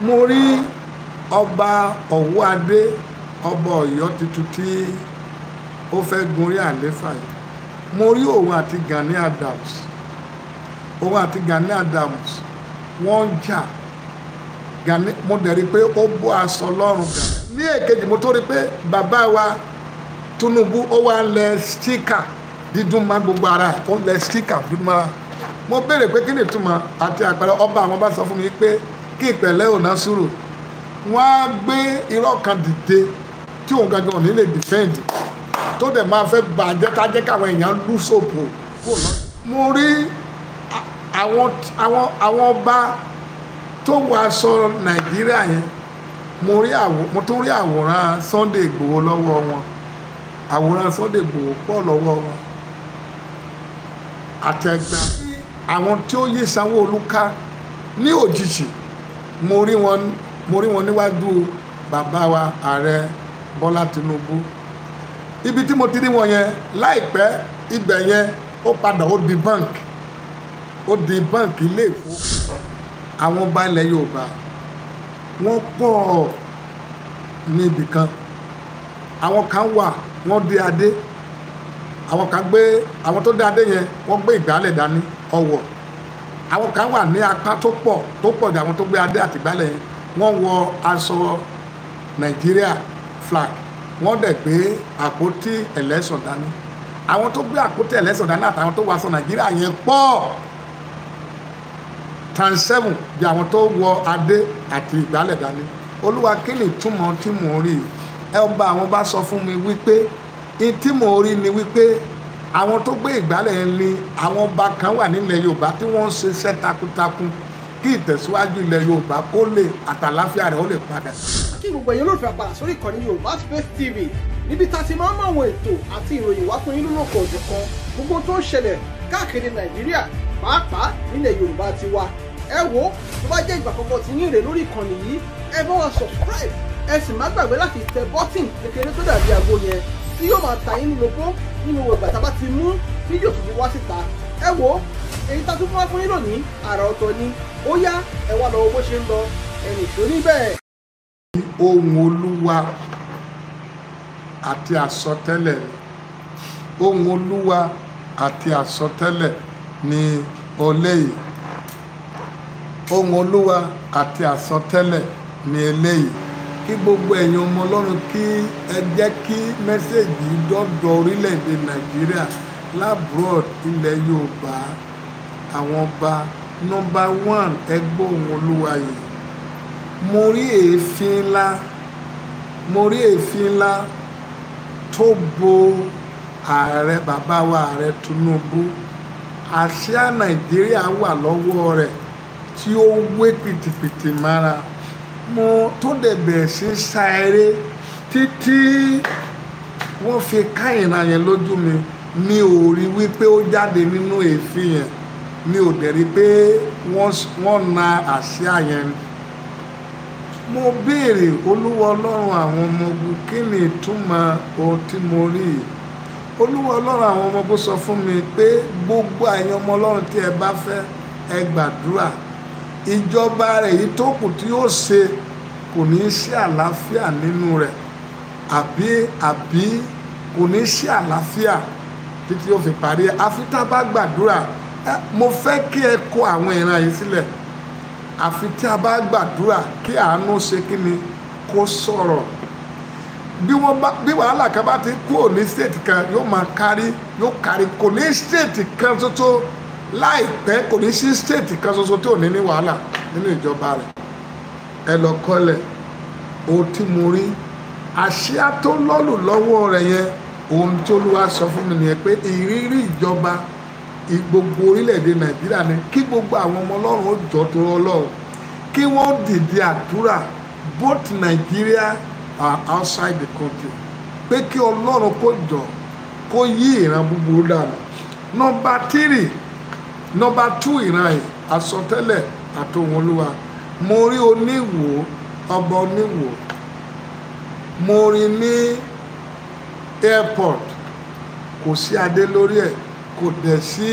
mo rí ọba Ọ̀wọ́adé ọba Ọ̀yọ́ tuntun tí ó fẹ́ gorí àléfà yìí. Mo rí òun àti Gani Adams wọ́n ń jà. Mo dẹ̀ rí pé ó bọ́ aṣọ lọ́rùn Gani. Ní èkejì mo tó rí pé bàbá wa Tinubu ó wá lẹ stíkà dídùn má gbogbo ara ẹ̀, ó lẹ stíkà dídùn má. Mo béèrè pé kí ni ìtumọ̀ àti àpẹẹrẹ. Ọba àwọn bá sọ fún mi pé kí ìpẹ̀lẹ́ ò ná sùúrù. Wọ́n á gbé irọ́ kan dìde tí òun gangan ò ní lè defend tó dẹ̀ máa fẹ́ bàjẹ́ kájẹ́ káwọn èèyàn lù sòpò. Mo rí àwọn ọba tó wọ aṣọ Nàìjíríà yẹn. Mo tún rí àwòrán Sunday Igboho lọ́wọ́ wọn. Àwòrán Sunday Igboho pọ̀ lọ́wọ́ wọn. Àtẹ̀gbà àwọn tí ó yí Sanwó-Olú ká ní òjijì mo rí wọn níwájú bàbá wa ààrẹ Bọ́lá Tinubu. Ibi tí mo ti rí wọn yẹn láìpẹ́ ibẹ̀ yẹn ó padà ó di báǹkì ilé ìfowópamọ́. Àwọn ọba ilẹ̀ Yorùbá wọ́n pọ̀ ní ibì kan. Àwọn kan wà wọ́n dé adé. Àwọn tó dé adé yẹn wọ́n gbé ìgbálẹ̀ dání ọwọ́. Àwọn kan wà ní apá tó pọ̀ jù àwọn tó gbé adé àti ìgbálẹ̀ yẹn. Wọ́n wọ aṣọ Nàìjíríà flag. Wọ́n dẹ̀ gbé àpótí election dání. Àwọn tó gbé àpótí election dání àtàwọn tó wọ aṣọ Nàìjíríà yẹn pọ̀ ×7 bí àwọn tó wọ adé àti ìgbálẹ̀ dání. Olúwa kí ni ìtumọ̀ tí mò ń rí? Ọba àwọn bá sọ fún mi wípé tí mò ń rí ni wípé àwọn tó gbé ìgbálẹ̀ yẹn ni àwọn ọba kan wà nílẹ̀ Yorùbá tí wọ́n ń ṣiṣẹ́ takuntakun kí ìtẹ̀síwájú ilẹ̀ Yorùbá kó lè àtàláfíà rẹ̀ ó lè padà. Kí gbogbo ẹ̀yin olólùfẹ́ padà sórí ìkànnì Yorùbá Space TV níbi tá a ti máa ń mọ àwọn ètò àti ìròyìn wá fún yín lónà ọ̀jọ̀ kan gbogbo tó ń ṣẹlẹ̀ káàkiri Nàìjíríà pàápàá nílẹ̀ Yorùbá ti wa. Ẹ wo tó bá jẹ́ ìgbà àkọ́kọ́ tí yín rè lórí ìkànnì yìí ẹ bá wa subscribe ẹ sì má gbàgbé láti tẹ bọ́tìn kékeré tó dàbí aago yẹn tí yóò máa ta yín lóko nínú ìgbà tá a bá ti mú fídíò tuntun wá síta. Ẹ wo èyí tá a tún fún wa fún yín lónìí àrà ọ̀tọ̀ ni ó yá ẹ wá lọ bó ṣe ń lọ ẹnì tó níbẹ̀. Ohùn Olúwa àti àsọtẹ́lẹ̀ ohùn Olúwa àti àsọtẹ́lẹ̀ ní eléyìí. Ohùn Olúwa àti àsọtẹ́lẹ̀ ní eléyìí. Kí gbogbo ẹ̀yin ọmọ Ọlọ́run kí ẹ jẹ́ kí mẹ́sẹ̀gì dọ́dọ̀ orílẹ̀-èdè Nàìjíríà labroad ilẹ̀ Yorùbá. Àwọn ọba nọ́mbà 1 ẹ gbọ́ ohùn Olúwa yìí. Mo rí èéfín ńlá tó bo ààrẹ bàbá wa ààrẹ Tinubu. Àsíá Nàìjíríà wà lọ́wọ́ rẹ̀ tí ó wé pìtìpìtì mára. Mo tó dẹ̀ bẹ̀rẹ̀ sí sá eré títí wọ́n fi ká ìran yẹn lójú mi. Mi ò rí wípé ó jáde nínú èéfín yẹn. Mi ò dẹ̀ rí pé wọ́n na àsíá yẹn. Mo béèrè Olúwa Ọlọ́run àwọn ọmọ ogun kí ni ìtumọ̀ ohun tí mo rí yìí. Olúwa Ọlọ́run àwọn ọmọ ogun sọ fún mi pé gbogbo àyàn ọmọ Ọlọ́run tí ẹ bá fẹ́ ẹ gbàdúrà. Ìjọba rẹ̀ yìí tó kù tí ó ṣe kò ní sí àlàáfíà nínú rẹ̀ àbí kò ní sí àlàáfíà títí ó fi parí. Àfi tá a bá gbàdúrà mo fẹ́ kí ẹ kó àwọn ìran yìí sílẹ̀. Àfi tí a bá gbàdúrà kí àánú ṣe kí ni kó sọ̀rọ̀. Bí wàhálà kan bá ti kúrò ní state kan yóò kárí kò ní state kan ṣoṣo láìpẹ́ kò ní sí state kan ṣoṣo tí ò ní ní wàhálà nínú ìjọba rẹ̀. Ẹ lọ kọ́lẹ̀ ohun tí mo rí àsíá tó lọ́lù lọ́wọ́ rẹ̀ yẹn ohun tí Olúwa sọ fún mi nìyẹn pé ìrírí ìjọba gbogbo orílẹ̀-èdè Nàìjíríà ni kí gbogbo àwọn ọmọ Ọlọ́run ó jọ tó Ọlọ́run kí wọ́n dìde àdúrà both Nigeria and outside the country pé kí Ọlọ́run kó jọ kó yí ìran búburú dànù. Nọ́mbà 2 ìran yìí àsọtẹ́lẹ̀ àti ohùn Olúwa. Mo rí Oníwò ọba Oníwò. Mo rí ní airport kò sí adé lórí ẹ̀ kò dẹ̀ sí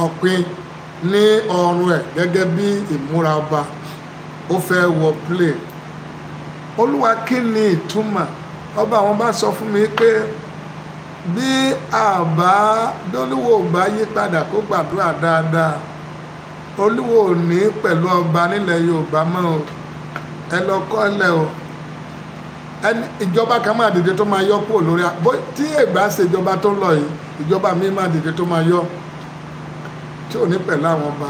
ọ̀pin ní ọrùn ẹ̀ gẹ́gẹ́ bí ìmúra ọba ó fẹ́ wọ plane. Olúwa kí ni ìtumọ̀? Ọba àwọn bá sọ fún mi pé bí Olúwo ò bá yí padà kó gbàdúrà dáadáa, Olúwo ò ní pẹ̀lú ọba nílẹ̀ Yorùbá mọ́ o. Ẹ lọ kọ́lẹ̀ o. Ìjọba kan máa dìde tó máa yọ kúrò lórí tí ègbà ṣe ìjọba tó lọ yìí, ìjọba mi máa dìde tó máa yọ tí ò ní pẹ̀lú àwọn ọba.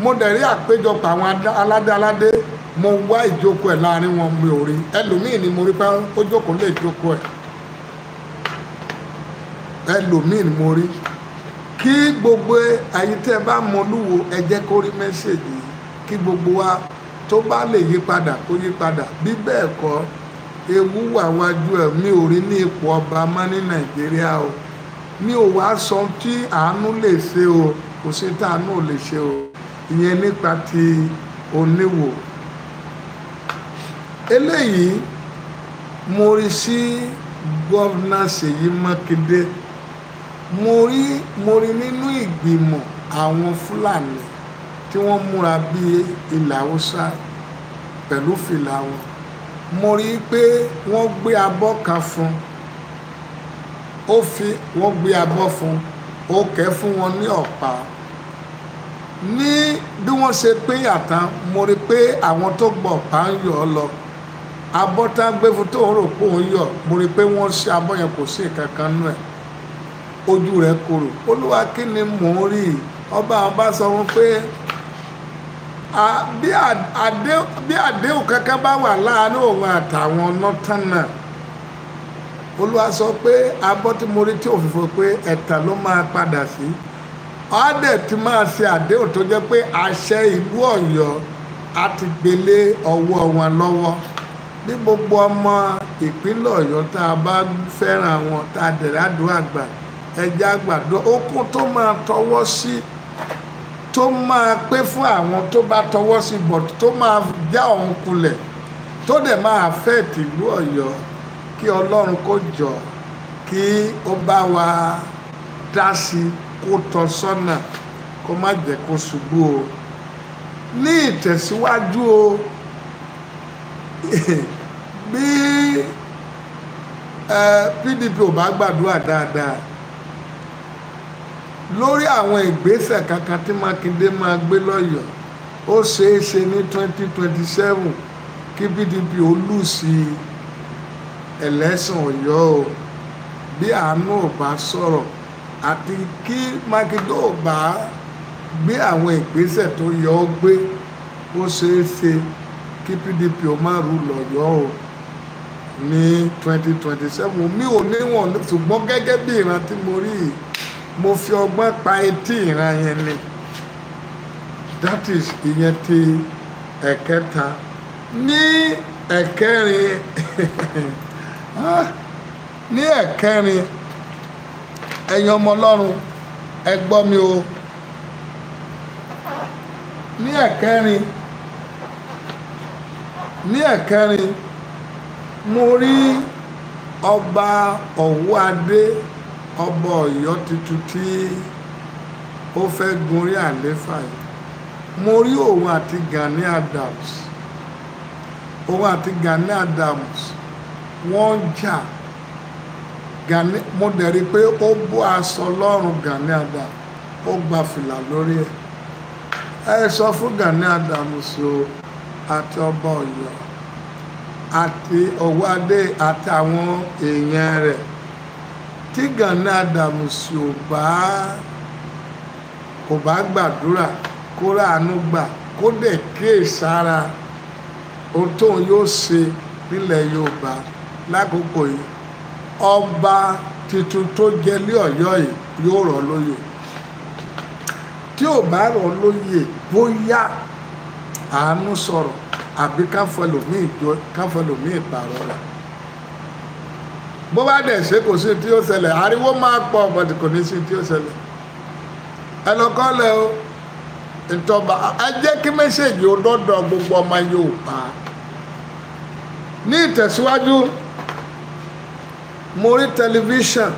Mo dẹ̀ rí àpéjọpọ̀ àwọn aládé mo wá ìjókòó ẹ̀ láàrin wọn mi ò rí. Ẹlòmíì ni mo rí pé ó jókòó lé ìjókòó ẹ̀. Ẹlòmíì ni mo rí. Kí gbogbo ayé tẹ́ bá mọ Olúwo ẹ jẹ́ kó rí mẹ́sẹ̀gì yìí, kí gbogbo wa tó bá lè yí padà kó yí padà. Bí bẹ́ẹ̀ kọ́ ewu wà wájú ẹ̀. Mi ò rí ní ipò ọba mọ́ ní Nàìjíríà o. Mi ò wá sọ tí àánú lè ṣe o, kò sí tí àánú ò lè ṣe o. Ìyẹn nípa ti Oníwò. Eléyìí mo rí sí gọ́vnà Ṣèyí Mákindé. Mo rí nínú ìgbìmọ̀ àwọn Fúlàní tí wọ́n múra bí ilẹ̀ Haúsá pẹ̀lú fìlà wọn. Mo rí pé wọ́n gbé abọ́ kan fún wọ́n gbé abọ́ fún ó kẹ́ fún wọn ní ọ̀pá. Ní bí wọ́n ṣe pín yàtàn, mo rí pé àwọn tó gbọ́ ọ̀pá ń yọ̀ ọ́ lọ. Abọ́ tá gbé fún tó ń rò pé òun yọ̀, mo rí pé wọ́n ṣe abọ́ yẹn kò sí nǹkan kan nú ẹ̀. Ojú rẹ̀ korò. Olúwa kí ni mò ń rí? Ọba àwọn bá sọ wọn pé bí àdéhùn kankan bá wà láàárín òun àtàwọn nọ́tánà. Olúwa sọ pé abọ́ tí mo rí tí òfìfo pé ẹ̀tàn ló máa padà sí. Ọ̀dẹ̀ tí máa ṣe àdéhùn tó jẹ́ pé àṣẹ ìlú Ọ̀yọ́ á ti gbélé ọwọ́ wọn lọ́wọ́. Bí gbogbo ọmọ ìpínlẹ̀ Ọ̀yọ́ tá a bá fẹ́ràn wọn tá a dẹ̀ ládùúgbò àgbà ẹja àgbàdo okun tó máa tọwọ́ sí tó máa pé fún àwọn tó bá tọwọ́ sí bọ̀ tó máa já òun kulẹ̀ tó dẹ̀ máa fẹ́ tìlú Ọ̀yọ́ kí Ọlọ́run kó jọ kí ó bá wa dá sí kó tọ́ sọ́nà kó má jẹ́ kó ṣubú o. Ní ìtẹ̀síwájú o bí PDP ò bá gbàdúrà dáadáa lórí àwọn ìgbésẹ̀ kankan tí Mákindé máa gbé lọ́yọ̀ọ́, ó ṣeé ṣe ní 2027 kí PDP ó lù sí ẹlẹ́sìn Ọ̀yọ́ o bí àánú ò bá sọ̀rọ̀ àti kí Mákindé ò bá gbé àwọn ìgbésẹ̀ tó yẹ ó gbé, ó ṣeé ṣe kí PDP ó má rú lọ́yọ̀ọ́ o ní 2027. Mi ò níwọ̀n ṣùgbọ́n gẹ́gẹ́ bí ìran tí mo rí yìí, mo fi ọgbọ́n pa etí ìran yẹn ni. That is ìyẹn ti ẹ̀kẹta. Ní ẹ̀kẹrin ẹ̀yin ọmọ Ọlọ́run ẹ gbọ́ mi o. Ní ẹ̀kẹrin mo rí ọba Ọ̀wọ́adé ọba Ọ̀yọ́ tuntun tí ó fẹ́ gorí àléfà yìí. Mo rí òun àti Gani Adams wọ́n jà. Mo dẹ̀ rí pé ó bó aṣọ lọ́rùn Gani Adams, ó gba fìlà lórí ẹ̀. Ẹ sọ fún Gani Adams o àti ọba Ọ̀yọ́ àti Ọ̀wọ́adé àti àwọn èèyàn rẹ̀ tí Gani Adams kò bá gbàdúrà kó ráàánú gbà kó dẹ̀ kíyèsára ohun tóun yóò ṣe nílẹ̀ Yorùbá lákòókò yìí, ọba tuntun tó jẹ ní Ọ̀yọ́ yìí yóò rọ̀ lóyè. Tí ò bá rọ̀ lóyè bóyá àánú sọ̀rọ̀ àbí káfọlòmíì pààrọ̀ rẹ̀. Bó bá dẹ̀ ṣe kò sí tí ó ṣẹlẹ̀, ariwo máa pọ̀ bọ̀dì kò ní sí tí ó ṣẹlẹ̀. Ẹ lọ kọ́lẹ̀ o ìtọ́ba ẹ jẹ́ kí mẹ́sẹ̀gì ó dọ́dọ̀ gbogbo ọmọ Yorùbá. Ní ìtẹ̀síwájú mo rí tẹlifíṣàn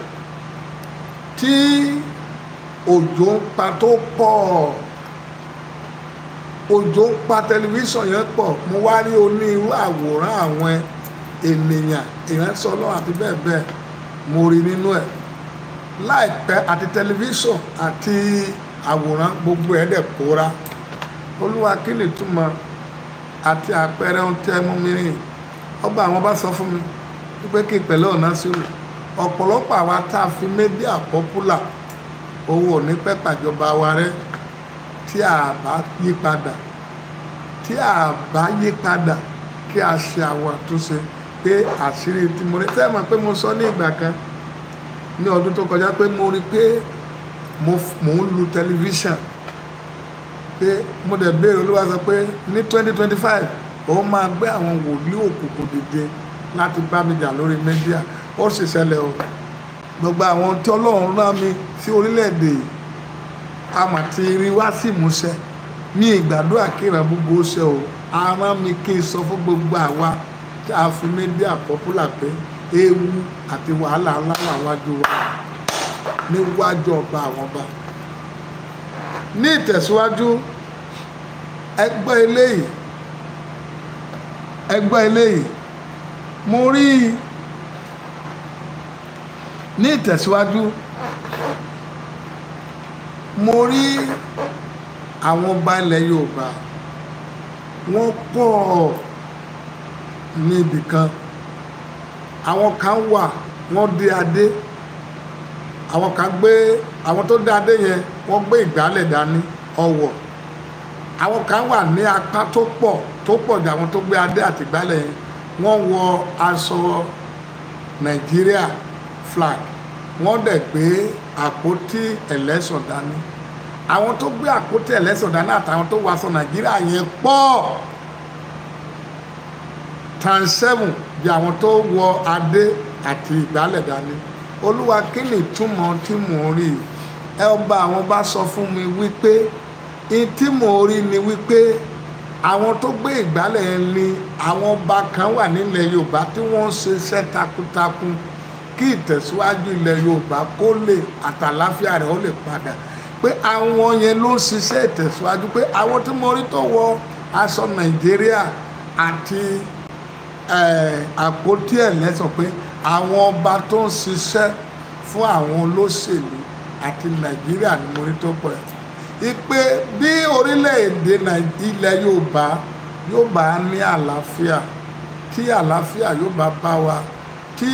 tí òjò ń pa tó pọ̀, òjò ń pa tẹlifíṣàn yẹn pọ̀. Mo wá rí onírú àwòrán àwọn ènìyàn ìránṣẹ́ Ọlọ́run àti bẹ́ẹ̀ bẹ́ẹ̀ mo rí nínú ẹ̀. Láìpẹ́ àti tẹlifíṣàn àti àwòrán gbogbo ẹ̀ dẹ̀ pòórá. Olúwa kí ni túmọ̀ àti àpẹẹrẹ ohun tí ẹ mú mi rìn? Ọba àwọn bá sọ fún mi wípé kí n pẹ̀lẹ́ ọ̀nà sí rò. Ọ̀pọ̀lọpọ̀ àwa tá a fi médíà pọ́pùlà owó ò ní pẹ́ pàjọba wa rẹ́ tí a bá yí padà, tí a bá yí padà kí a ṣe àwọn àtúnṣe pé àṣírí tí mo rí. Tẹ́ ẹ mọ̀ pé mo sọ ní ìgbà kan ní ọdún tó kọjá pé mo rí pé mò ń lu tẹlifíṣàn, pé mo dẹ̀ béèrè Olúwa sọ pé ní 2025 ó máa gbé àwọn wòlíì òkùnkùn dìde láti bá mi jà lórí mídíà. Ó sì ṣẹlẹ̀ o. Gbogbo àwọn tí Ọlọ́run rán mi sí orílẹ̀-èdè yìí a mà ti rí wá sí ìmúṣẹ. Ní ìgbàdúrà kíran gbogbo ṣe o, a rán mi kí n sọ fún gbogbo àwa tí a fi mídíà pọ́pùlà pé ewu àti wàhálà ńlá wà wájú wa níwájú ọba àwọn ọba. Ní ìtẹ̀síwájú ẹgbẹ́ eléyìí mo rí ní ìtẹ̀síwájú mo rí àwọn ọba ilẹ̀ Yorùbá wọ́n pọ̀ ní ibì kan. Àwọn kan wà wọ́n dé adé, àwọn kan gbé, àwọn tó dé adé yẹn wọ́n gbé ìgbálẹ̀ dání ọwọ̀. Àwọn kan wà ní apá tó pọ̀ jù àwọn tó gbé adé àti ìgbálẹ̀ yẹn, wọ́n wọ aṣọ Nàìjíríà flag, wọ́n dẹ̀ gbé àpótí ẹlẹ́sọ̀ dání. Àwọn tó gbé àpótí ẹlẹ́sọ̀ dání àtàwọn tó wọ aṣọ Nàìjíríà yẹn pọ̀ ×7 bí àwọn tó wọ adé àti ìgbálẹ̀ dání. Olúwa kí ni ìtumọ̀ tí mò ń rí? Ọba àwọn bá sọ fún mi wípé tí mò ń rí ni wípé àwọn tó gbé ìgbálẹ̀ yẹn ni àwọn ọba kan wà nílẹ̀ Yorùbá tí wọ́n ń ṣiṣẹ́ takuntakun kí ìtẹ̀síwájú ilẹ̀ Yorùbá kó lè àtàláfíà rẹ̀ ó lè padà. Pé àwọn yẹn ló ń ṣiṣẹ́ ìtẹ̀síwájú. Pé àwọn tí mo rí tó wọ aṣọ Nàìjíríà àti àpótí ẹlẹ́sọ̀ pé àwọn ọba tó ń ṣiṣẹ́ fún àwọn olóṣèlú àti Nàìjíríà ni mo rí tó pọ̀ ẹ̀. Ìpè bí orílẹ̀-èdè ilẹ̀ Yorùbá yóò bá ní àlàáfíà, tí àlàáfíà yóò bá wa, tí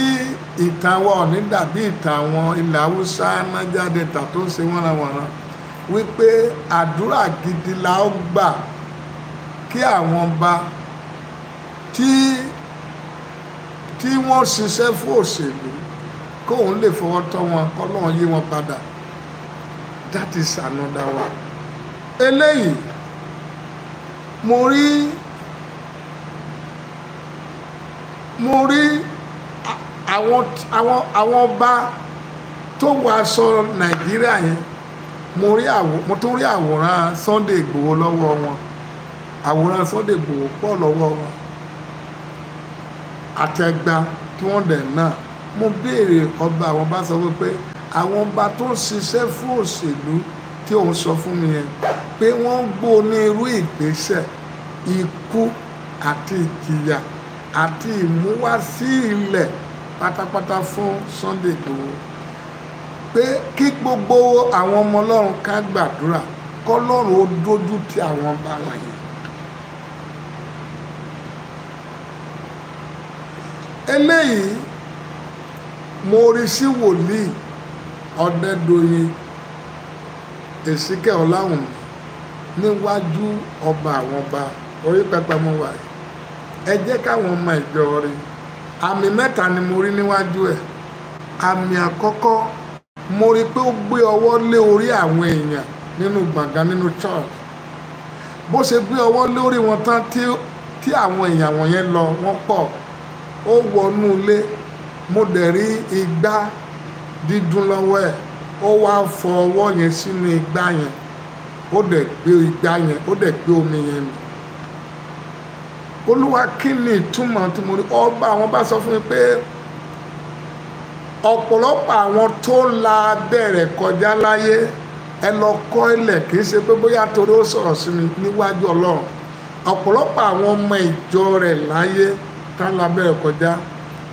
ìtàn wa ò ní dàbí ìtàn àwọn ilẹ̀ Haúsá Niger Delta tó ń ṣe wọ́nranwọ̀nran, wípé àdúrà gidi la ó gbà kí àwọn ọba tí wọ́n ṣiṣẹ́ fún òṣèlú kóun lè fọwọ́ tọ́ wọn kọ́lọ́run yí wọn padà. That is another one. Eléyìí mo rí àwọn ọba tó wọ aṣọ Nàìjíríà yẹn. Mo tún rí àwòrán Sunday Igboho lọ́wọ́ wọn. Àwòrán Sunday Igboho pọ̀ lọ́wọ́ wọn. Àtẹ̀gbà tí wọ́n dẹ̀ náà. Mo béèrè ọba àwọn bá sọ wípé àwọn ọba tó ń ṣiṣẹ́ fún òṣèlú tí òun sọ fún mi yẹn pé wọ́n ń gbọ́ ní irú ìgbésẹ̀ ikú àti ìjìyà àti ìmúwá sí ilẹ̀ pátápátá fún Sunday Igboho. Pé kí gbogbo àwọn ọmọ Ọlọ́run ká gbàdúrà kọ́lọ́run ó dójú ti àwọn ọba wọ̀nyí. Eléyìí mo rí sí wòlíì Ọdẹ́dọ̀yìn Èsíkẹ́ Ọláwùmí níwájú ọba àwọn ọba orí pẹpẹ mo wà yìí. Ẹ jẹ́ káwọn ọmọ ìjọ rí. Àmì 3 ni mo rí níwájú ẹ̀. Àmì àkọ́kọ́ mo rí pé ó gbé ọwọ́ lé orí àwọn èèyàn nínú gbọ̀ngàn nínú church. Bó ṣe gbé ọwọ́ lórí wọn tán tí àwọn èèyàn wọ̀nyẹn lọ wọ́n pọ̀, ó wọnú ilé. Mo dẹ̀ rí igbá dídùn lọ́wọ́ ẹ̀. Ó wá fọ ọwọ́ yẹn sínú igbá yẹn, ó dẹ̀ gbé igbá yẹn, ó dẹ̀ gbé omi yẹn mì. Olúwa kí ni ìtumọ̀ tí mo rí? Ọba àwọn bá sọ fún mi pé ọ̀pọ̀lọpọ̀ àwọn tó la abẹ́rẹ́ kọjá láyé ẹ lọ kọ́ ilẹ̀ kì í ṣe pé bóyá torí ó sọ̀rọ̀ sí mi níwájú Ọlọ́run ọ̀pọ̀lọpọ̀ àwọn ọmọ ìjọ rẹ̀ láyé tá lábẹ́rẹ̀ kọjá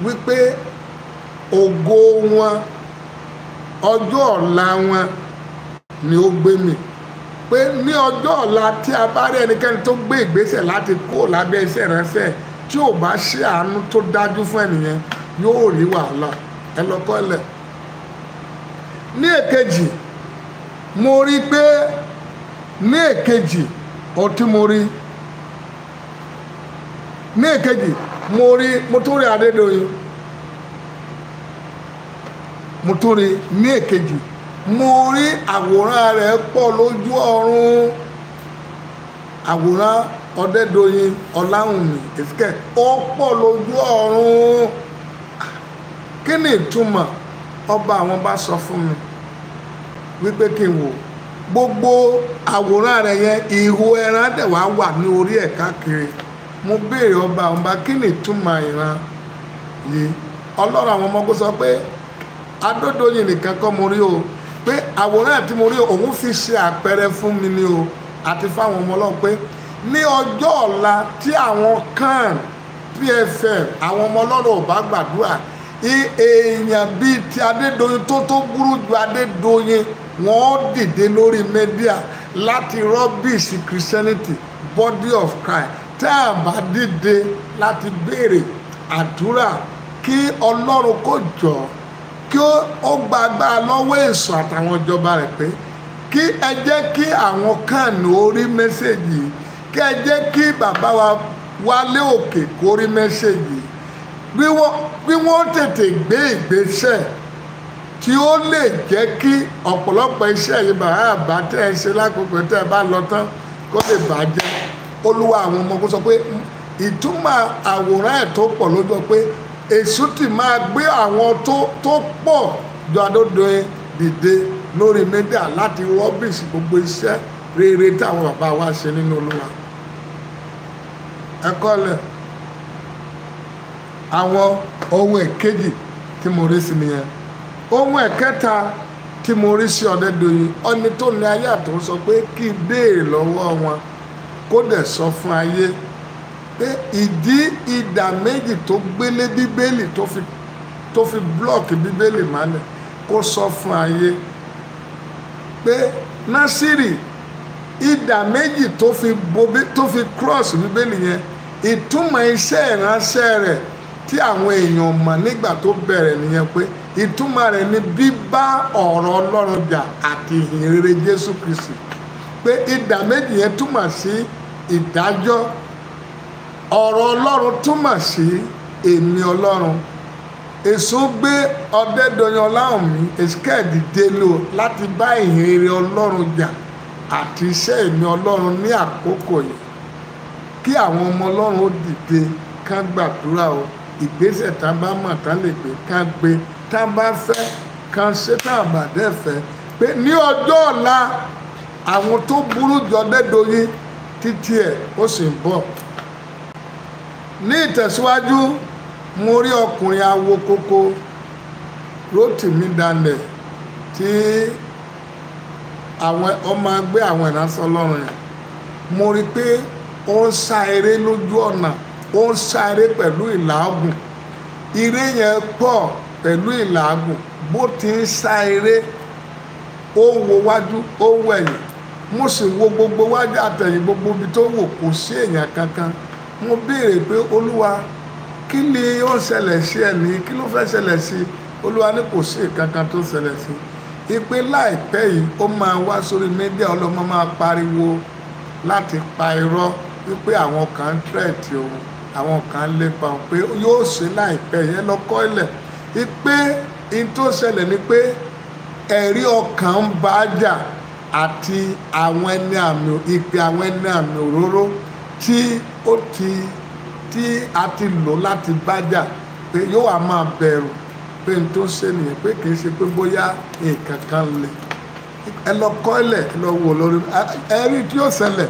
wípé ògo wọn ọjọ́ ọ̀la wọn ni ó gbé mi pé ní ọjọ́ ọ̀la tí a bá rí ẹnikẹ́ni tó gbé ìgbésẹ̀ láti kó lábẹ́ iṣẹ́ ìránṣẹ́ tí ò bá ṣe àánú tó dájú fún ẹnìyẹn yóò rí wàhálà ẹ lọ kọ́ ilẹ̀. ní èkejì mo rí pé ní èkejì ọtí mo rí ní èkejì mo tún rí Adédoyin mo tún rí ní èkejì mo rí àwòrán rẹ̀ pọ̀ lójú ọ̀run àwòrán Ọdẹ́dọ̀yìn Ọláwùmí Èsìkẹ́ ó pọ̀ lójú ọ̀run kí ni ìtumọ̀ ọba àwọn bá sọ fún mi wípé kí n wò gbogbo àwòrán rẹ̀ yẹn ìhò ẹran dẹ̀ wá wà ní orí ẹ̀ káàkiri mo béèrè ọba àwọn bá kí ni ìtumọ̀ ìran yìí Ọlọ́run àwọn ọmọ kó sọ pé Adédoyin nìkan kọ́ mo rí o pé àwòrán àti mo rí òun fi ṣe àpẹẹrẹ fún mi ni o àti fáwọn ọmọ Ọlọ́run pé ní ọjọ́ ọ̀la tí àwọn kan PFM àwọn ọmọ Ọlọ́run ò bá gbàdúrà èèyàn bíi ti Adédoyin tó burú ju Adédoyin wọ́n dìde lórí mẹ́díà láti rọ́bìsì Christianity body of Christ tá a bá dìde láti béèrè àdúrà kí Ọlọ́run kó jọ kí ó gba agbára lọ́wọ́ èso àtàwọn ìjọba rẹ̀ pé kí ẹ jẹ́ kí àwọn kan ní orí mẹ́sẹ̀gì kí ẹ jẹ́ kí bàbá wa Wálé Òkè kó rí mẹ́sẹ̀gì bí wọ́n tètè gbé ìgbésẹ̀ tí ó lè jẹ́ kí ọ̀pọ̀lọpọ̀ iṣẹ́ yìí bàbá àbá tẹ́ ẹ ṣe lákòókò tẹ́ ẹ bá lọ tán kó lè bàjẹ́ Olúwa àwọn ọmọ kó sọ pé ìtumọ̀ àwòrán ẹ̀ tó pọ̀ lójú pé èṣù ti máa gbé àwọn tó pọ̀ jọ Adédoyin dìde lórí mídíà láti rọ́bìsì gbogbo iṣẹ́ rere táwọn bàbá wa ṣe nínú Olúwa ẹ̀kọ́ lẹ̀ àwọn ohun èkejì tí mo rí sí nìyẹn ohun ẹ̀kẹta tí mo rí sí Ọdẹ́dọ̀yìn ọni tó ní ayé àtọ̀ sọ pé kí n béèrè lọ́wọ́ wọn kó dẹ̀ sọ fún ayé pé ìdí ìdà méjì tó gbélé bíbélì tó fi blọọkì bíbélì mọ́lẹ̀ kó sọ fún ayé pé Násírì ìdà méjì tó fi cross bíbélì yẹn ìtumọ̀ iṣẹ́ ìránṣẹ́ rẹ̀ tí àwọn èèyàn mọ̀ nígbà tó bẹ̀rẹ̀ nìyẹn pé ìtumọ̀ rẹ̀ ni bíbá ọ̀rọ̀ Ọlọ́run jà àti ìhìnrere Jésù Kristi pé ìdà méjì yẹn túmọ̀ sí ìdájọ́ ọ̀rọ̀ Ọlọ́run túmọ̀ sí èmi Ọlọ́run èso gbé Ọdẹ́dọ̀yìn Ọláwùmí Èsìkẹ́ dìde lò láti bá ìhìnrere Ọlọ́run jà àti iṣẹ́ èmi Ọlọ́run ní àkókò yìí kí àwọn ọmọ Ọlọ́run ó dìde kán gbàdúrà o ìgbésẹ̀ tá a bá mọ̀ tá lè gbé kán gbé tá a bá fẹ́ kán ṣe tá a bá dẹ̀ fẹ́ pé ní ọjọ́ ọ̀la àwọn tó burú jù Ọdẹ́dọ̀yìn títí ẹ̀ ó sì ń bọ̀. ní ìtẹ̀síwájú mo rí ọkùnrin awo kókó Rótìmí Daniel tí àwọn ọmọ ẹgbẹ́ àwọn ìránṣẹ́ Ọlọ́run yẹn mo rí pé ó ń sá eré lójú ọ̀nà ó ń sá eré pẹ̀lú ìlàágùn eré yẹn pọ̀ pẹ̀lú ìlàágùn bó ti ń sá eré ó wo wájú ó wo ẹ̀yìn mo sì wo gbogbo wájú àtẹ̀yìn gbogbo ibi tó wò kò sí èèyàn kankan mo béèrè pé Olúwa kí ni ó ń ṣẹlẹ̀ sí ẹ̀ ní kí ló fẹ́ ṣẹlẹ̀ sí Olúwa ní kò sí kankan tó ṣẹlẹ̀ sí ipe láìpẹ́ yìí ó máa wá sórí mídíà ọlọ́mọ máa pariwo láti pa irọ́ wípé àwọn kan ń tẹ̀tì òun àwọn kan ń lépa òun pé yóò ṣe láìpẹ́ yẹn lọ́kọ́ ilẹ̀ ipe in tó ṣẹlẹ̀ ni pé ẹ̀rí ọkàn ń bá jà àti àwọn ẹni àmì ìpè àwọn ẹni àmì òróró tí a ti lò láti bá jà pé yóò wá máa bẹ̀rù pé n tó ṣe nìyẹn pé kì í ṣe pé bóyá nǹkan kan le ẹ lọ kọ́ ilẹ̀ ẹ lọ wò lórí ẹ̀rí tí yóò ṣẹlẹ̀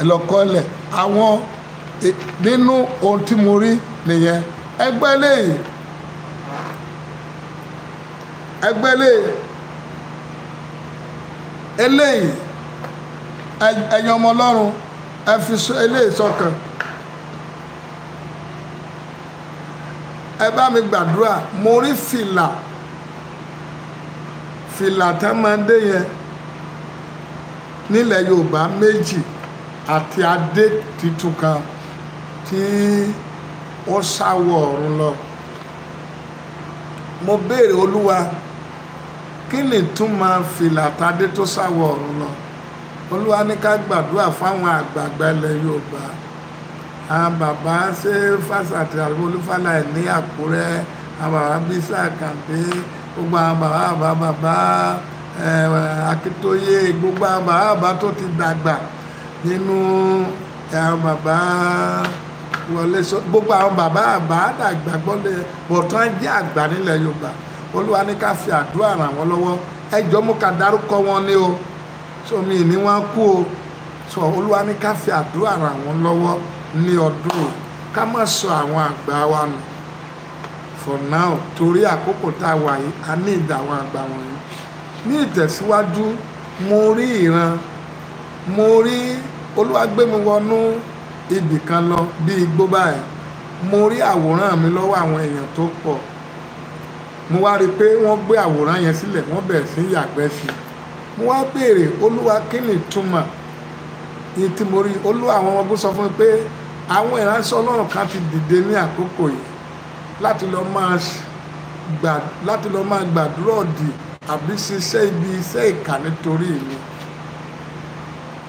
ẹ lọ kọ́ ilẹ̀ àwọn nínú ohun tí mo rí nìyẹn ẹgbẹ́ lẹ́yìn eléyìí ẹ̀yin ọmọ Ọlọ́run ẹ fi eléyìí sọ́kàn. Ẹ bá mi gbàdúrà, mo rí fìlà tá máa ń dé yẹn nílẹ̀ Yorùbá méjì àti adé tuntun kan tí ó sáwọ̀ ọ̀run lọ. Mo béèrè Olúwa, kí ni ìtumọ̀ fìlà tadé tó sáwọ̀ ọ̀run lọ? Olúwa ní ká gbàdúrà fáwọn àgbààgbà ilẹ̀ Yorùbá, àwọn bàbá ṣe Fásàtì Olúfálà ní Àkúrẹ́, àwọn bàbá Bísí Àkàndé, gbogbo àwọn bàbá Akíntóyè, gbogbo àwọn bàbá tó ti dàgbà nínú àwọn bàbá Wọlé gbogbo àwọn bàbá dàgbà gbọ́dọ̀ bọ̀tán jẹ́ àgbà nílẹ̀ Yorùbá. Olúwa ní ká fi àdúrà ràn wọ́n lọ́wọ́. Ẹ jọ̀ọ́ mo kà dárúkọ wọn ní o, so mi ní wọ́n kú o. So Olúwa ní ká fi àdúrà ràn wọ́n lọ́wọ́ ní ọdún o, ká má sọ àwọn àgbà wa nù for now, torí àkókò tá a wà yìí a ní ìdá àwọn àgbà wọ̀nyí. Ní ìtẹ̀síwájú, mo rí ìran, mo rí Olúwa gbé mi wọnú ibì kan lọ bí igbó báyìí. Mo rí àwòrán mi lọ́wọ́ àwọn èèyàn tó pọ̀. Mo wá rí i pé wọ́n gbé àwòrán yẹn sílẹ̀, wọ́n bẹ̀rẹ̀ sí yàgbẹ́ sí i. Mo wá béèrè Olúwa, kí ni ìtumọ̀ yìí tí mo rí? Olúwa àwọn ọmọ bó sọ fún mi pé àwọn ìránṣẹ́ Ọlọ́run kan ti dìde ní àkókò yìí láti lọ máa gbàdúrà òdì àbí ṣiṣẹ́ ibi iṣẹ́ ìkà nítorí mi,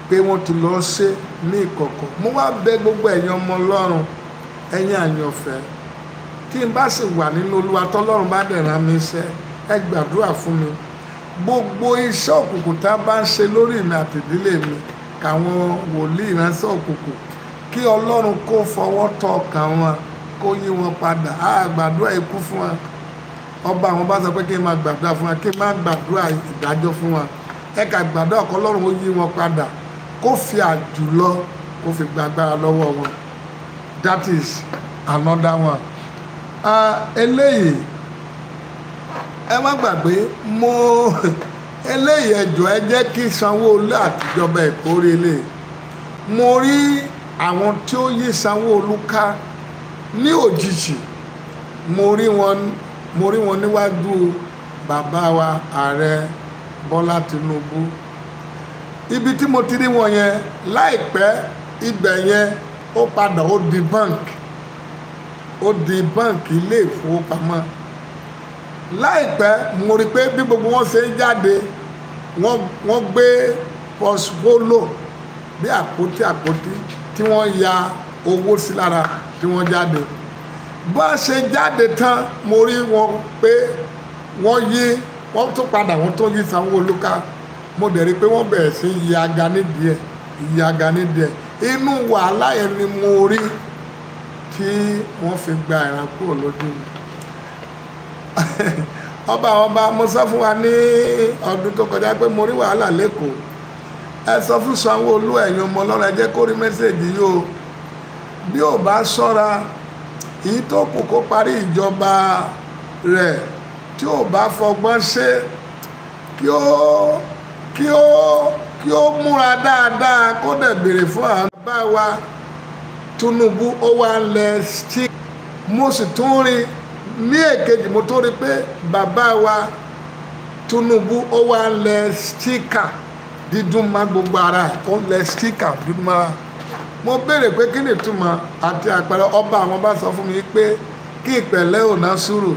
pé wọ́n ti lọ ṣe ní ìkọ̀kọ̀. Mo wá bẹ̀ gbogbo ẹ̀yin ọmọ Ọlọ́run, ẹ̀yin àyànfẹ́, tí n bá sì wà nínú Olúwa tọ́lọ́run bá dẹ̀ rán mi iṣẹ́, ẹ gbàdúrà fún mi. Gbogbo iṣẹ́ òkùnkùn tá a bá ń ṣe lórí mi àti ìdílé mi, káwọn wòlíì ìránṣẹ́ òkùnkùn, kí Ọlọ́run kó fọwọ́ tọ́ ọkàn wọn, kó yí wọn padà. Gbàdúrà ikú fún wọn. Ọba àwọn bá sọ pé kí n máa gbàdúrà fún wọn, kí n máa gbàdúrà ìdájọ́ fún wọn. Ẹ ká gbàdúrà kọ́ Ọlọ́run ó yí wọn padà, kó fi àjùlọ kó fi gbàgbára lọ́wọ́ wọn. That is another one. Eléyìí ẹ má gbàgbé, eléyìí ẹjọ́ ẹ jẹ́ kí Sanwó-Olú àtijọba Èkó rí eléyìí. Mo rí àwọn tí ó yí Sanwó-Olú ká ní òjijì. Mo rí wọn níwájú bàbá wa Ààrẹ Bọ́lá Tinubu. Ibi tí mo ti rí wọn yẹn, láìpẹ́ ibẹ̀ yẹn ó padà ó di báǹkì ilé ìfowópamọ́. Láìpẹ́ mo rí pé bí gbogbo wọn ṣe ń jáde, wọ́n gbé pọ́sifólò bí àpótí tí wọ́n ya owó sí lára tí wọ́n jáde. Bá ṣe jáde tán, mo rí wọn pé wọ́n tún padà wọ́n tó yí Sanwó-Olú ká. Mo dẹ̀ rí pé wọ́n bẹ̀rẹ̀ sí yaga nídìí ẹ̀. Inú wàhálà yẹn ni mo rí tí wọ́n fi gba ìran kúrò lójú mi. Ọba mo sọ fún wa ní ọdún tó kọjá pé mo rí wàhálà lẹ́kọ̀ọ́. Ẹ sọ fún Sanwó-Olú, ẹ̀yin ọmọ Ọlọ́run, ẹ jẹ́ kó rí mẹ́sẹ̀gì yìí o. Bí ò bá ṣọ́ra, èyí tó kù kó parí ìjọba rẹ̀, tí ò bá fọgbọ́n ṣe, kí ó múra dáadáa, kó dẹ̀ béèrè fún àwọn bàbá wa Tinubu. Ó wá ń lẹ stick. Mo sì tún rí ní èkejì, mo tó rí pé bàbá wa Tinubu ó wá ń lẹ stíkà dídùn má gbogbo ara ẹ̀, ó lẹ stíkà dídùn má. Mo béèrè pé kí ni ìtumọ̀ àti àpẹẹrẹ. Ọba àwọn bá sọ fún mi pé kí ìpẹ̀lẹ́ ò ná sùúrù.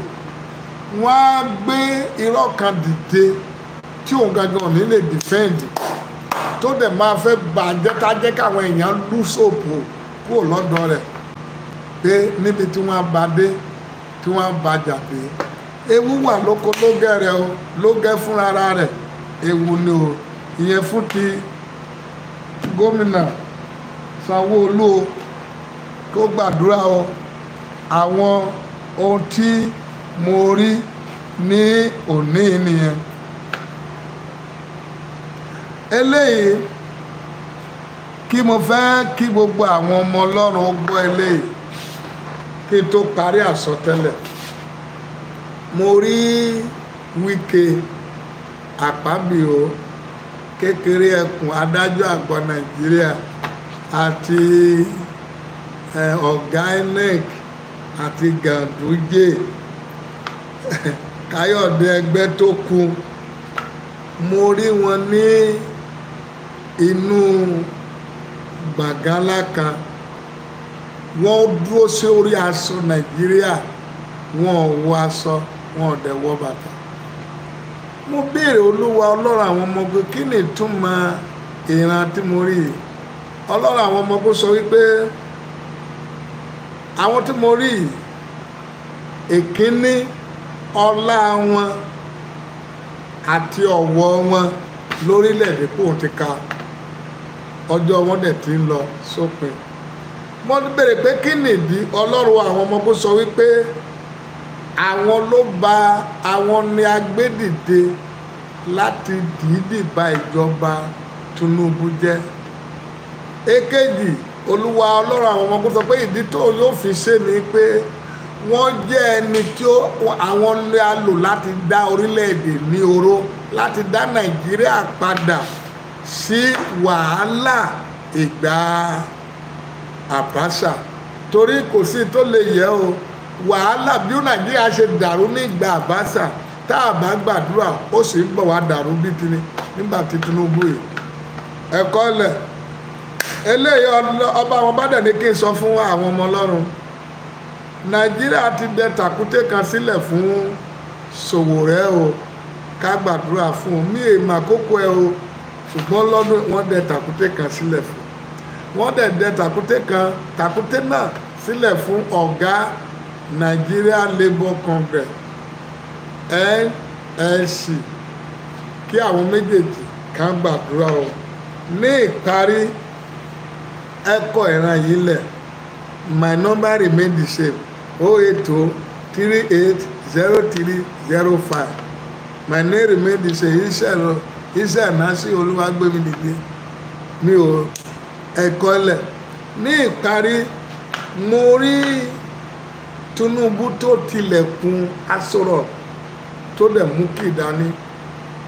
Wọ́n á gbé irọ́ kan dìde tí òun gangan ò ní lè dìfẹ́ǹdì, tó dẹ̀ máa fẹ́ bàjẹ́ tájẹ́ káwọn èèyàn lù sóòpù kúrò lọ́dọ̀ rẹ̀, pé níbi tí wọ́n bá dé, tí wọ́n bá jà pé ewu wà lóko lógẹ̀rẹ̀ o, lógẹ̀ fúnra rẹ̀ ewu ni o. Ìyẹn fún ti gómìnà Sanwó-Olú o, kó gbàdúrà o. Àwọn ohun tí mo rí ní òní nìyẹn. Eléyìí kí mo fẹ́ kí gbogbo àwọn ọmọ Ọlọ́run ó gbọ́ eléyìí kí n tó parí àsọtẹ́lẹ̀. Mo rí Wike Akpabio kékeré ẹkùn adájọ́ àgbà Nàìjíríà àti ọ̀gá INEC àti Ganduje Káyọ̀dé Ẹgbẹ́tókun mo rí wọn ní inú gbàngàn ńlá kan wọ́n dúró sí orí aṣọ Nàìjíríà wọn ò wọ aṣọ wọn ò dẹ̀ wọ bàtà mo béèrè Olúwa Ọlọ́run àwọn ọmọ ogun kí ni ìtumọ̀ ìran tí mo rí yìí Ọlọ́run àwọn ọmọ ogun sọ wípé àwọn tí mo rí èkíní ọlá wọn àti ọ̀wọ̀ wọn lórílẹ̀‐èdè kò ti ka ọjọ́ wọn dẹ̀ ti ń lọ sópin mo béèrè pé kí nìdí Ọlọ́run àwọn ọmọ ogun sọ wípé àwọn ló ba àwọn ni agbẹ́dìde láti dìídì ba ìjọba Tinubu jẹ́ èkejì Olúwa Ọlọ́run àwọn ọmọ ogun sọ pé ìdí tó yóò fi ṣe ni pé wọ́n jẹ́ ẹni tí àwọn lè lò láti dá orílẹ̀-èdè ní oró láti dá Nàìjíríà padà sí wàhálà ìgbà Abacha torí kò sí tó lè yẹ o wàhálà bí Nàìjíríà ṣe dàrú ní ìgbà Abacha tá a bá gbàdúrà ó sì ń bọ̀ wá dàrú bí tini nígbà tí Tinubu yìí ẹ̀kọ́ lẹ̀ eléyìí ọba àwọn bá dẹ̀ ní kí n sọ fún àwọn ọmọ Ọlọ́run Nàìjíríà ti dẹ tàkúté kan sílẹ̀ fún Sowore o ká gbàdúrà fún un mí èèmà kókó ẹ o ṣùgbọ́n lọ́dún wọ́n dẹ tàkúté kan sílẹ̀ fún wọ́n dẹ̀ dẹ tàkúté náà sílẹ̀ fún ọ̀gá Nigeria Labour Congress NLC kí àwọn méjèèjì ká gbàdúrà o ní ìparí ẹ̀kọ́ ìran yìí lẹ̀ my number remain the same 080380305 my name remain the same iṣẹ́ ìnáṣí Olúwagbémidìde mi ò ẹ̀kọ́ lẹ̀ ní ìparí mo rí Tinubu tó tilẹ̀kùn Aso Rock tó dẹ̀ mú kí ìdání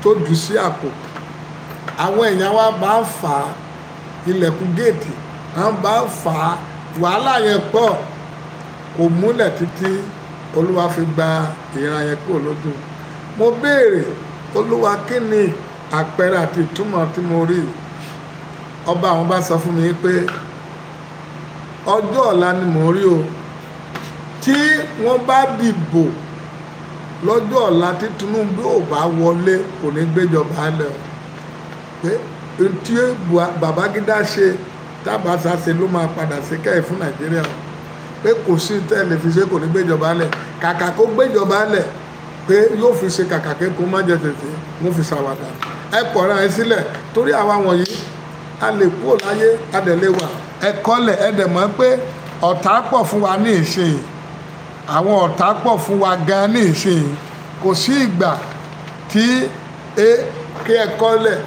tó jù sí àpò àwọn èèyàn wa bá ń fà á ilẹ̀kùn géètì wọ́n bá ń fà á wàhálà yẹn pọ̀ kò múlẹ̀ títí Olúwa fi gba ìran yẹn kúrò lójú mo béèrè Olúwa kí ni àpẹẹrẹ àti ìtumọ̀ tí mo rí ọba àwọn bá sọ fún mi pé ọjọ́ ọ̀la ni mo rí o tí wọ́n bá dìbò lọ́jọ́ ọ̀la tí Tinubu ò bá wọlé kò ní gbéjọba lẹ̀ pé tí Babangida ṣe tábàṣà ṣe ló máa padà sí kẹ́ẹ̀ fún Nàìjíríà pé kò sí tẹ́lẹ̀ fi ṣe kò ní gbéjọba lẹ̀ kàkà kó gbéjọba lẹ̀ pé yóò fi ṣe kàkà kó má jẹ tètè wọ́n fi ṣàwàdà ẹ kọ̀ọ̀rọ̀ ẹ sílẹ̀ torí àwa wọ̀nyí a lè kúrò láyé a dẹ̀ lè wà ẹ kọ́lẹ̀ ẹ dẹ̀ mọ̀ pé ọ̀tá pọ̀ fún wa ní ìṣe àwọn ọ̀tá pọ̀ fún wa gan ní ìṣe kò sí ìgbà tí kí ẹ kọ́lẹ̀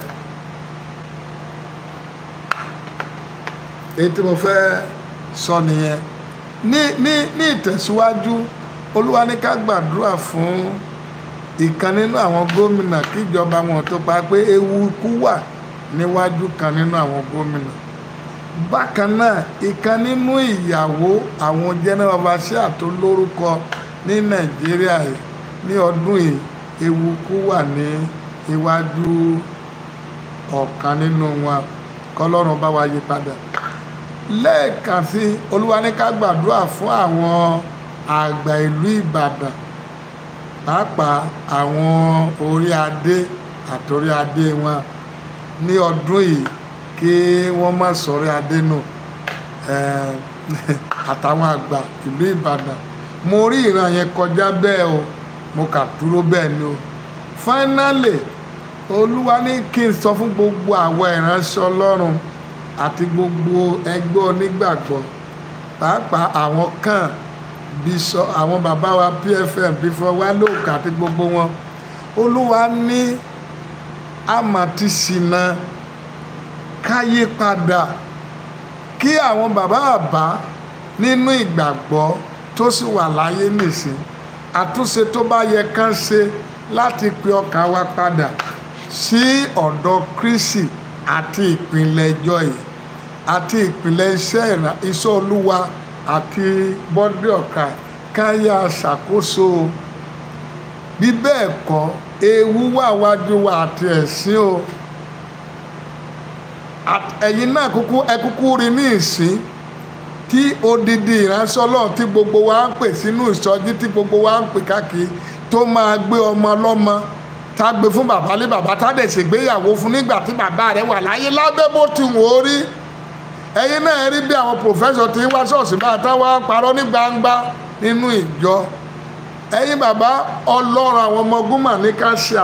èyí tí mo fẹ́ sọ nìyẹn ní ìtẹ̀síwájú Olúwa ní ká gbàdúrà fún ìkan nínú àwọn gómìnà kíjọba wọn tó pa pé ewu ikú wà níwájú kan nínú àwọn gómìnà bákan náà ìkan nínú ìyàwó àwọn general overseer tó lórúkọ ní Nàìjíríà ní ọdún yìí ewu ikú wà ní iwájú ọ̀kan nínú wọn kọ́lọ́run bá wa yí padà lẹ́ẹ̀kan sí Olúwa ní ká gbàdúrà fún àwọn àgbà ìlú Ìbàdàn pàápàá àwọn orí adé àtòrí adé wọn ní ọdún yìí kí wọ́n má sọ̀rọ̀ adé nù àtàwọn àgbà ìlú Ìbàdàn mo rí ìran yẹn kọjá bẹ́ẹ̀ o mo kà dúró bẹ́ẹ̀ ni o finally Olúwa ní kí n sọ fún gbogbo àwọn ìránṣẹ́ Ọlọ́run àti gbogbo ẹgbẹ́ onígbàgbọ́ pàápàá àwọn kan bíṣọ àwọn bàbá wa PFM bífọ wá lóòkà àti gbogbo wọn Olúwa ní àmà ti ṣìnà káyé padà kí àwọn bàbá nínú ìgbàgbọ́ tó sì wà láyé nìsín àtúnṣe tó bá yẹ kán ṣe láti pe ọkàn wa padà sí ọ̀dọ̀ Kristi àti ìpìlẹ̀ ìjọ yìí àti ìpìlẹ̀ iṣẹ́ Olúwa àti bọ́dí ọ̀ka káyà ṣàkóso. Bí bẹ́ẹ̀ kọ́ ewu wà wájú wa àti ẹ̀sìn o. Ẹ̀yin náà kúkú rí ní ìsín tí odidi ìránṣẹ́ Ọlọ́run tí gbogbo wa ń pè sínú ìsọjí tí gbogbo wa ń pè káàkiri tó máa gbé ọmọ ọlọ́mọ tá gbé fún bàbá lé bàbá tá dẹ̀ ṣègbéyàwó fún nígbà tí bàbá rẹ̀ wà láyé lábẹ́ bó ti wò ó rí. Ẹ̀yin náà rí bí àwọn pòfẹ́sọ̀ tí ń wá ṣọ́ọ̀ṣì bá táwa parọ́ ní gbangba nínú ìjọ. Ẹ̀yin bàbá Ọlọ́run àwọn ọmọ ogun mà ní ká ṣe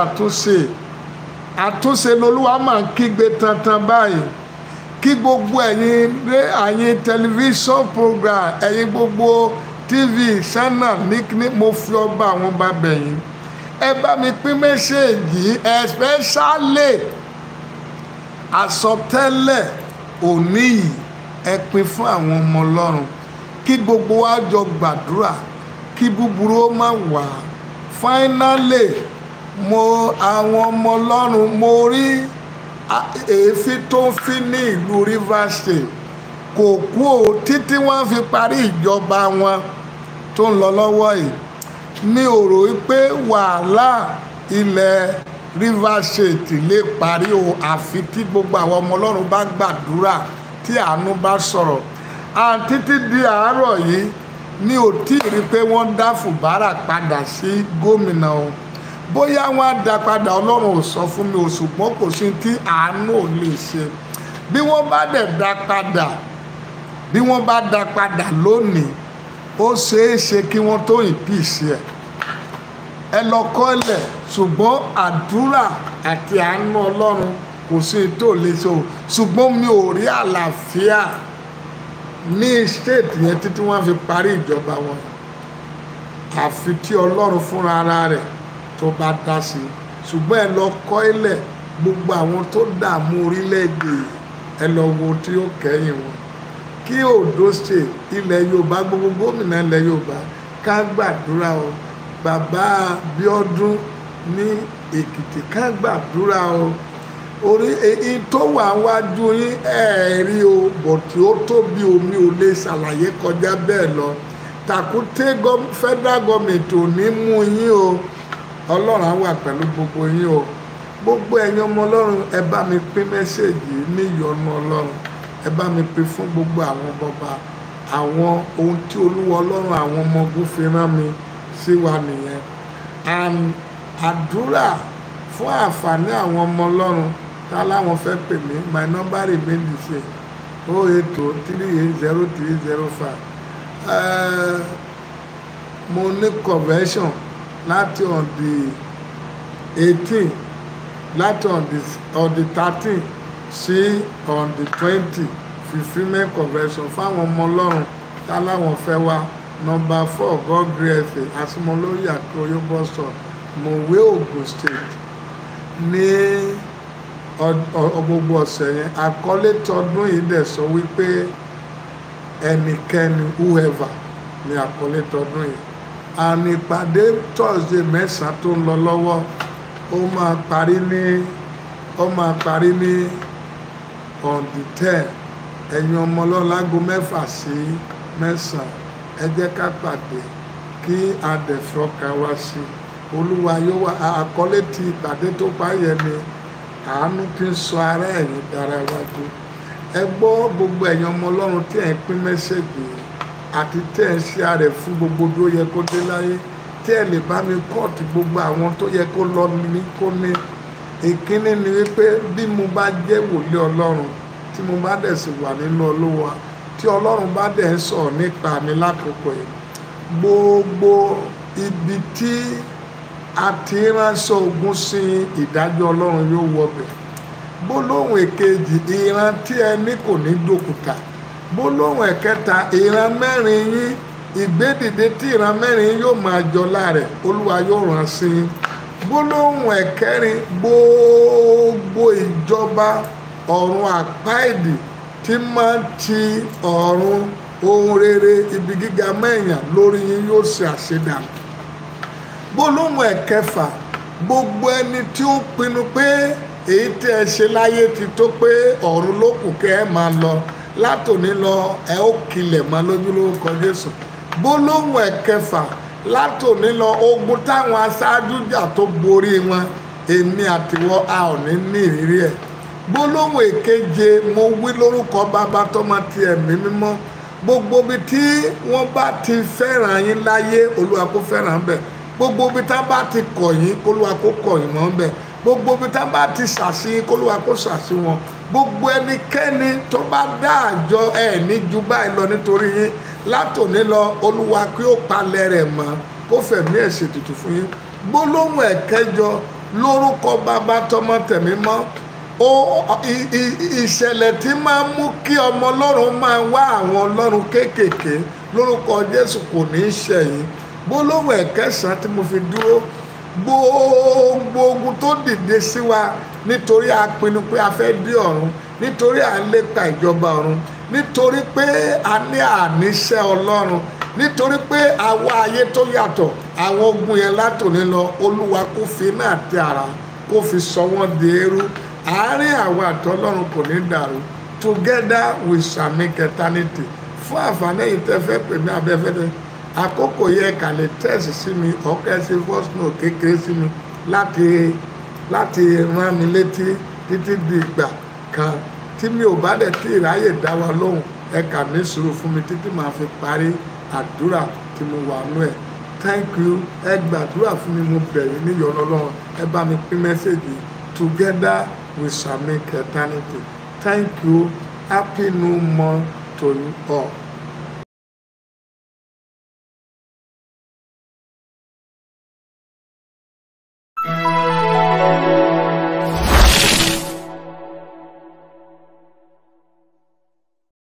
àtúnṣe lolúwa máa ń kígbe tantan báyìí. Kí gbogbo ẹ̀yin tẹlifíṣọ̀n program ẹ̀yin gbogbo tv channel ní mo fi ọba àwọn bàbá yìí ẹ bá mi pín mẹ́sẹ̀gì especially àsọtẹ́lẹ̀ òní yìí ẹ pín fún àwọn ọmọ Ọlọ́run kí gbogbo wa jọ gbàdúrà kí búburú ó má wà. Finally àwọn ọmọ Ọlọ́run mo rí èéfín tó ń fi ní ìlú Rivers State kò kú o títí wọ́n fi parí ìjọba wọn tó ń lọ lọ́wọ́ yìí. Mi ò rò pé wàhálà ilẹ̀ Rivers State lè parí o àfi tí gbogbo àwọn ọmọ Ọlọ́run bá gbàdúrà tí àánú bá sọ̀rọ̀. Títí di àárọ̀ yìí mi ò tí ì rí pé wọ́n dá Fubara padà sí gómìnà o. Bóyá wọ́n á dá padà Ọlọ́run ò sọ fún mi o, ṣùgbọ́n kò sí tí àánú ò lè ṣe. Bí wọ́n bá dẹ̀ dá padà lónìí ó ṣeé ṣe kí wọ́n tó ìpìsì ẹ̀. Ẹ lọ kọ́lẹ̀ ṣùgbọ́n àdúrà àti àánú Ọlọ́run kò sí tó lè ṣe o. Ṣùgbọ́n mi ò rí àlàáfíà ní state yẹn títí wọ́n fi parí ìjọba wọn àfi tí Ọlọ́run fúnra ara rẹ̀ tó bá dá sí i. Ṣùgbọ́n ẹ lọ kọ́ ilẹ̀ gbogbo àwọn tó dààmú orílẹ̀-èdè ẹ lọ wo tí ó kẹ́yìn wọn. Kí Ondo State ilẹ̀ Yorùbá gbogbo gómìnà ilẹ̀ Yorùbá ká gbàdúrà o. Bàbá Bíọ́dún ní Èkìtì ká gbàdúrà o. Orí èyí tó wà wájú yín rí o bọ̀ tí ó tóbi omi ò lè ṣàlàyé kọjá bẹ́ẹ̀ lọ. Tàkúté federal government ò ní mú yín o. Ọlọ́run á wà pẹ̀lú gbogbo yín o. Gbogbo ẹ̀yin ọmọ Ọlọ́run ẹ bá mi pín mẹ́sẹ̀gì ní ìyọ́nú Ọlọ́run. Ẹ bá mi pín fún gbogbo àwọn bàbá àwọn ohun tí Olúwa Ọlọ́run àwọn ọmọ ogun fi rán mi sí wa nìyẹn. Àdúrà fún àǹfààní àwọn ọmọ Ọlọ́run tá láwọn fẹ́ pè mí my number remain the same 08038030305. Mo ní convention láti on the 18 láti on the 13 sí on the 20 fulfilment convention fáwọn ọmọ Ọlọ́run tá láwọn fẹ́ wá. Number 4 God grace Asimoloyi Akoyo bus stop Mòwe Ogun State ní gbogbo ọ̀sẹ̀ yẹn. Àkọlé tọdún yìí dẹ̀ sọ wípé ẹnikẹ́ni whoever ní àkọlé tọdún yìí. Àní ìpàdé Thursday 9 tó ń lọ lọ́wọ́ ó máa parí ní on the 10. Ẹ̀yin ọmọ Ọlọ́run láago 6 sí 9 ẹ jẹ́ ká pàdé kí a dẹ̀ fọkà wá sí Olúwa yóò wá. Àkọlé ti ìpàdé tó páyẹ ni àánú tí ń sọ ara ẹ̀yìn dára wájú. Ẹ gbọ́ gbogbo ẹ̀yin ọmọ Ọlọ́run tí ẹ̀ ń pín mẹ́sẹ̀gì àti tẹ́ ẹ̀ ń ṣe ààrẹ fún gbogbo tó yẹ kó dé láyé tí ẹ lè bá mi kọ́ọ̀tù gbogbo àwọn tó yẹ kó lọ ní kó ní. Ìkíní ni wípé bí mo bá jẹ́ wòlíì Ọlọ́run tí mo bá dẹ̀ sì wà nínú Olúwa tí Ọlọ́run bá dẹ̀ ń sọ̀rọ̀ nípa mi lákòókò yìí gbogbo ibi tí a ti ránṣọ ogun sí ìdájọ́ Ọlọ́run yóò wọbẹ̀. Gbólóhùn èkejì ìran tí ẹni kò ní dòkúta. Gbólóhùn ẹ̀kẹta ìran mẹ́rin yín ìgbédìde tí ìran mẹ́rin yín yóò máa jọlá rẹ̀ Olúwa yóò rán sí yín. Gbólóhùn ẹ̀kẹrin gbogbo ìjọba ọ̀run àpáìdì tí máa ń ti ọ̀run ohun rere ibi gíga mẹ́yàn lórí yín yóò ṣe àṣedànù. Gbólóhùn ẹ̀kẹfà gbogbo ẹni tí ó pinnu pé èyí tí ẹ ṣe láyé ti tó pé ọ̀run ló kù kẹ́ ẹ máa lọ látòní lọ ẹ ó kilẹ̀ mọ́ lójú lórúkọ Jésù. Gbólóhùn ẹ̀kẹfà, látòní lọ ogun táwọn aṣáájú jà tó borí wọn èmi àtiwọ́ a ò ní ní ìrírí ẹ̀. Gbólóhùn èkeje, mo wí lórúkọ Bàbá tọ́mọ ti ẹ̀mí mímọ́, gbogbo ibi tí wọ́n bá ti fẹ́ràn yín láyé Olúwa kó fẹ́ràn bẹ̀, gbogbo ibi tá bá ti kọ̀ yín k'Olúwa kó kọ̀ yín mọ́ bẹ̀, gbogbo ibi tá bá ti ṣàṣì yín k'Olúwa kó ṣàṣì wọn. Gbogbo ẹnikẹ́ni tó bá dá àjọ ẹ̀ ní ju báyìí lọ nítorí yín látòní lọ Olúwa kí ó palẹ̀ rẹ̀ mọ́ kó fẹ̀mí ẹ̀ ṣètùtù fún yín. Gbólóhùn ẹ̀kẹjọ, lórúkọ Bàbá tọ́mọ tẹ̀mí mọ́, ìṣẹ̀lẹ̀ tí máa ń mú kí ọmọ Ọlọ́run máa wá àwọn Ọlọ́run kéékèèké lórúkọ Jésù kò ní í ṣẹ̀yìn. Gbólóhùn ẹ̀kẹsàn tí mo fi dúró, gbogbo ogun tó dìde sí wa nítorí a pinnu pé a fẹ́ dé ọ̀run, nítorí à ń lépa ìjọba ọ̀run, nítorí pé a ní àníṣe Ọlọ́run, nítorí pé àwa ayé tó yàtọ̀, àwọn ogun yẹn látòní lọ Olúwa kó fi náà tẹ ara kó fi sọ wọ́n di eérú. Àárín àwọn àtọ́lọ́run kò ní dàrú. Together we shall make eternity. Fún àǹfààní yìí tẹ́ fẹ́ pè mí abẹ́fẹ́lẹ́, àkókò yẹ ká lè tẹ́sì sí mi ọ̀kẹ́ sí fọ́sùnù kékeré sí mi láti rán mi létí títí di ìgbà kan tí mi ò bá dẹ̀ tí ìráyè dá wa lóhùn ẹ kà ní sùúrù fún mi títí màá fi parí àdúrà tí mo wà nú ẹ̀. Thank you. Ẹ gbàdúrà fún mi, mo bẹ̀ yín níyọ̀nù Ọlọ́run, ẹ bá mi pín mẹ́sẹ̀gì. Together we shall make eternity. Thank you. Happy New Month to you all.